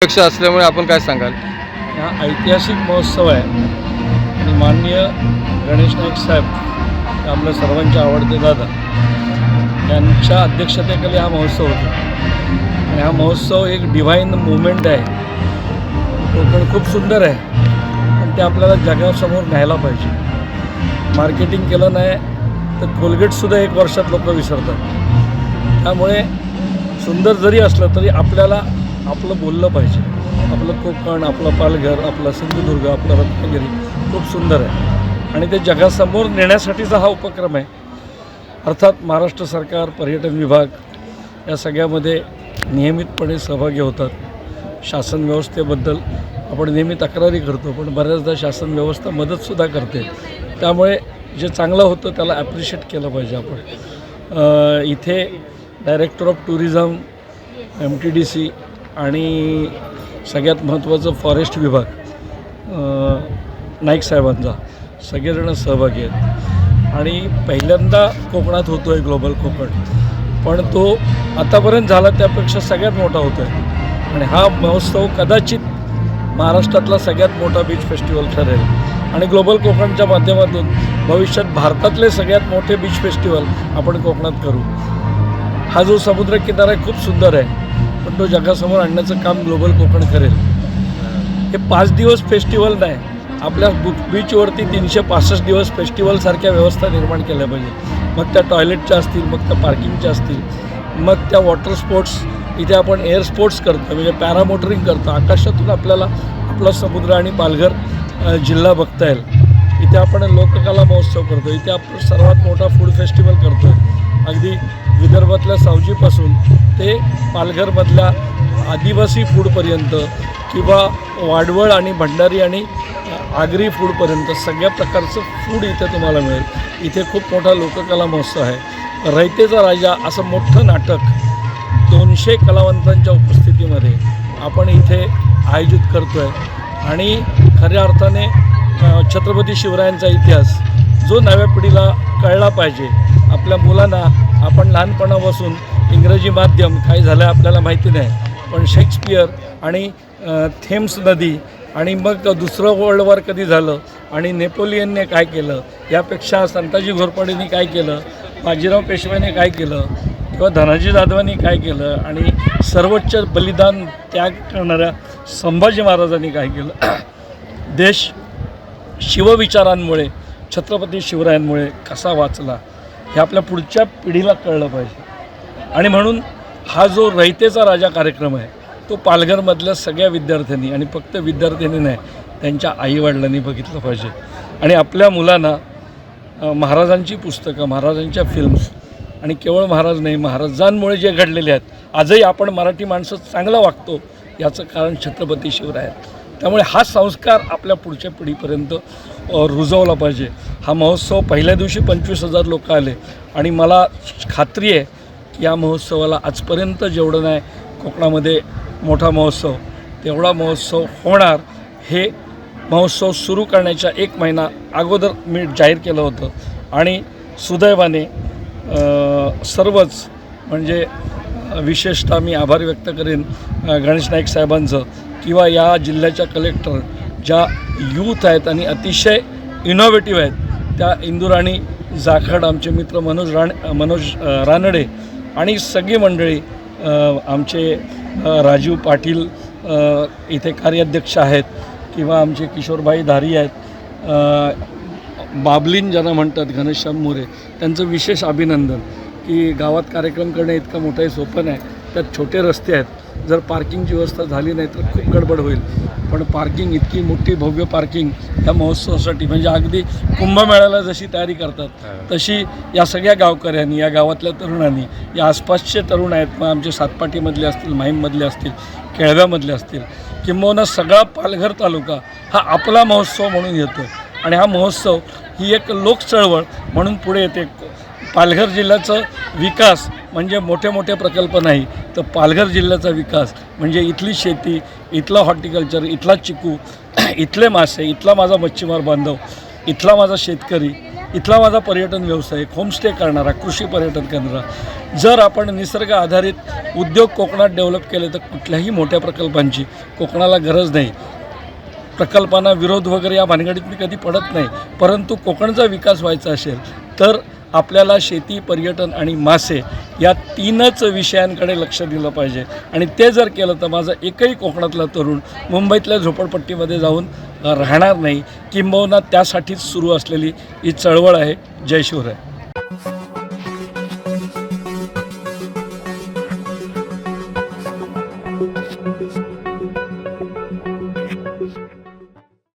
अध्यक्ष असल्यामुळे आपण काय सांगाल? हा ऐतिहासिक महोत्सव आहे आणि माननीय गणेश नाईक साहेब हे आपल्या सर्वांचे आवडते दादा यांच्या अध्यक्षतेखाली हा महोत्सव होतो आणि हा महोत्सव एक डिव्हाइन मुवमेंट आहे. कोकण खूप सुंदर आहे पण ते आपल्याला जगासमोर न्यायला पाहिजे. मार्केटिंग केलं नाही तर कोलगेटसुद्धा एक वर्षात लोक विसरतात. त्यामुळे सुंदर जरी असलं तरी आपल्याला आपलं बोललं पाहिजे. आपलं कोकण, आपलं पालघर, आपला सिंधुदुर्ग, आपलं रत्नागिरी खूप सुंदर आहे आणि ते जगासमोर नेण्यासाठीचा हा उपक्रम आहे. अर्थात महाराष्ट्र सरकार, पर्यटन विभाग या सगळ्यामध्ये नियमितपणे सहभागी होतात. शासन व्यवस्थेबद्दल आपण नेहमी तक्रारी करतो पण बऱ्याचदा शासन व्यवस्था मदतसुद्धा करते. त्यामुळे जे चांगलं होतं त्याला ॲप्रिशिएट केलं पाहिजे आपण. इथे डायरेक्टर ऑफ टुरिझम, MTDC आणि सगळ्यात महत्त्वाचं फॉरेस्ट विभाग नाईक साहेबांचा सगळेजण सहभागी आहेत आणि पहिल्यांदा कोकणात होतो आहे ग्लोबल कोकण. पण तो आतापर्यंत झाला त्यापेक्षा सगळ्यात मोठा होतो आहे आणि हा महोत्सव कदाचित महाराष्ट्रातला सगळ्यात मोठा बीच फेस्टिवल ठरेल आणि ग्लोबल कोकणच्या माध्यमातून भविष्यात भारतातले सगळ्यात मोठे बीच फेस्टिवल आपण कोकणात करू. हा जो समुद्रकिनारा आहे खूप सुंदर आहे पण तो जगासमोर आणण्याचं काम ग्लोबल कोकण करेल. हे 5 दिवस फेस्टिवल नाही, आपल्या बीचवरती 365 दिवस फेस्टिवलसारख्या व्यवस्था निर्माण केल्या पाहिजे. मग त्या टॉयलेटच्या असतील, मग त्या पार्किंगच्या असतील, मग त्या वॉटर स्पोर्ट्स. इथे आपण एअर स्पोर्ट्स करतो म्हणजे पॅरामोटरिंग करतो. आकाशातून आपल्याला आपला समुद्र आणि पालघर जिल्हा बघता येईल. इथे आपण लोककला महोत्सव करतो. इथे आपण सर्वात मोठा फूड फेस्टिवल करतो. अगदी विदर्भातल्या सावजीपासून ते पालघरमधल्या आदिवासी फूडपर्यंत किंवा वाडवळ आणि भंडारी आणि आगरी फूडपर्यंत सगळ्या प्रकारचं फूड इथे तुम्हाला मिळेल. इथे खूप मोठा लोककला महोत्सव आहे. रयतेचा राजा असं मोठं नाटक 200 कलावंतांच्या उपस्थितीमध्ये आपण इथे आयोजित करतो आहे आणि खऱ्या अर्थाने छत्रपती शिवरायांचा इतिहास जो नव्या पिढीला कळला पाहिजे. आपल्या मुलांना आपण लहानपणापासून इंग्रजी माध्यम काय झालं आपल्याला माहिती नाही पण शेक्सपियर आणि थेम्स नदी आणि मग दुसरं वर्ल्ड वॉर कधी झालं आणि नेपोलियनने काय केलं यापेक्षा संताजी घोरपडेंनी काय केलं, बाजीराव पेशव्याने काय केलं किंवा धनाजी जाधवांनी काय केलं आणि सर्वोच्च बलिदान त्याग करणाऱ्या संभाजी महाराजांनी काय केलं. देश शिवविचारांमुळे, छत्रपती शिवरायांमुळे कसा वाचला हे आपल्या पुढच्या पिढीला कळलं पाहिजे. आणि म्हणून हा जो रयतेचा राजा कार्यक्रम आहे तो पालघरमधल्या सगळ्या विद्यार्थ्यांनी आणि फक्त विद्यार्थ्यांनी नाही त्यांच्या आईवडिलांनी बघितलं पाहिजे. आणि आपल्या मुलांना महाराजांची पुस्तकं, महाराजांच्या फिल्म्स आणि केवळ महाराज नाही महाराजांमुळे जे घडलेले आहेत, आजही आपण मराठी माणसं चांगला वागतो याचं कारण छत्रपती शिवराय आहेत. त्यामुळे हा संस्कार आपल्या पुढच्या पिढीपर्यंत रुजवला पाहिजे. हा महोत्सव पहिल्या दिवशी 25,000 लोक आले आणि मला खात्री आहे की या महोत्सवाला आजपर्यंत जेवढं नाही कोकणामध्ये मोठा महोत्सव तेवढा महोत्सव होणार. हे महोत्सव सुरू करण्याच्या 1 महिना अगोदर मी जाहीर केलं होतं आणि सुदैवाने सर्वच म्हणजे विशेषतः मी आभार व्यक्त करेन गणेश नाईक साहेबांचं किंवा या जिल्ह्याच्या कलेक्टर ज्या यूथ आहेत आणि अतिशय इनोव्हेटिव्ह आहेत त्या इंदुराणी जाखड, आमचे मित्र मनोज रानडे आणि सगळी मंडळी, आमचे राजीव पाटील इथे कार्याध्यक्ष आहेत किंवा आमचे किशोरभाई धारी आहेत, बाबलीन ज्यांना म्हणतात घनश्याम मोरे, त्यांचं विशेष अभिनंदन की गावात कार्यक्रम करणं इतकं मोठं सोपं नाही. त्यात छोटे रस्ते आहेत, जर पार्किंगची व्यवस्था झाली नाही तर खूप गडबड होईल. पण पार्किंग, इतकी मोठी भव्य पार्किंग या महोत्सवासाठी म्हणजे अगदी कुंभमेळ्याला जशी तयारी करतात तशी या सगळ्या गावकऱ्यांनी, या गावातल्या तरुणांनी, या आसपासचे तरुण आहेत, मग आमचे सातपाटीमधले असतील, माहीममधले असतील, केळव्यामधले असतील, किंबहुना सगळा पालघर तालुका हा आपला महोत्सव म्हणून येतो आणि हा महोत्सव ही एक लोक चळवळ म्हणून पुढे येते. पालघर जिल्ह्याचं विकास म्हणजे मोठे मोठे प्रकल्प नाही तर पालघर जिल्ह्याचा विकास म्हणजे इथली शेती, इथलं हॉर्टिकल्चर, इथला चिकू, इथले मासे, इथला माझा मच्छीमार बांधव, इथला माझा शेतकरी इथला माझा पर्यटन व्यवसाय एक होमस्टे करणारा कृषी पर्यटन केंद्र, जर आपण निसर्ग आधारित उद्योग कोकणात डेव्हलप केले तर कुठल्याही मोठ्या प्रकल्पांची कोकणाला गरज नाही. प्रकल्पांना विरोध वगैरे या भानगडीत मी कधी पडत नाही, परंतु कोकणचा विकास व्हायचा असेल तर आपल्याला शेती, पर्यटन आणि मासे या 3च विषयांकडे लक्ष दिलं पाहिजे. आणि ते जर केलं तर माझा एकही कोकणातला तरुण मुंबईतल्या झोपडपट्टीमध्ये जाऊन राहणार नाही. किंबहुना त्यासाठीच सुरू असलेली ही चळवळ आहे. जय शिवराय.